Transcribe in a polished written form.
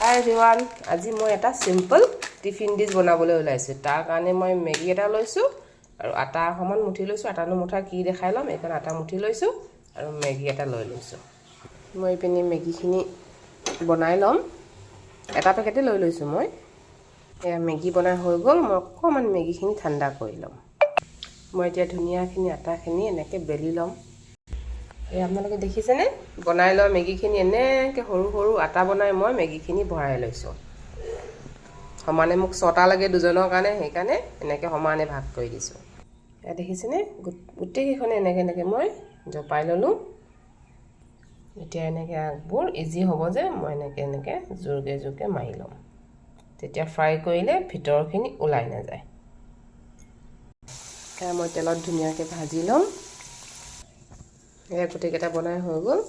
হাই everyone, আজি মই এটা সিম্পল টিফিন ডিশ বনাবলৈ ওলাইছোঁ। তাৰ কাৰণে মই মেগী এটা লৈছোঁ আৰু আটা অকণমান মুঠি লৈছোঁ। আটানো মুঠা কি দেখাই ল'ম, এইকাৰণে আটা মুঠি লৈছোঁ আৰু মেগী এটা লৈ লৈছোঁ। মই এইপিনে মেগীখিনি বনাই ল'ম। এটা পেকেটে লৈ লৈছোঁ মই। এয়া মেগী বনাই হৈ গ'ল। মই অকণমান মেগীখিনি ঠাণ্ডা কৰি ল'ম। মই এতিয়া ধুনীয়াখিনি আটাখিনি এনেকৈ বেলি ল'ম। এই আপোনালোকে দেখিছেনে, বনাই লোৱা মেগীখিনি এনেকৈ সৰু সৰু আটা বনাই মই মেগীখিনি ভৰাই লৈছোঁ। সমানে মোক 6টা লাগে দুজনৰ কাৰণে, সেইকাৰণে এনেকৈ সমানে ভাগ কৰি দিছোঁ। এয়া দেখিছেনে, গোটেইকেইখনে এনেকৈ মই জপাই ল'লোঁ। এতিয়া এনেকৈ আগবোৰ ইজি হ'ব যে মই এনেকৈ জোৰকৈ মাৰি ল'ম। তেতিয়া ফ্ৰাই কৰিলে ভিতৰখিনি ওলাই নাযায়। এয়া মই তেলত ধুনীয়াকৈ ভাজি ল'ম। এয়া গোটেইকেইটা বনাই হৈ গ'ল।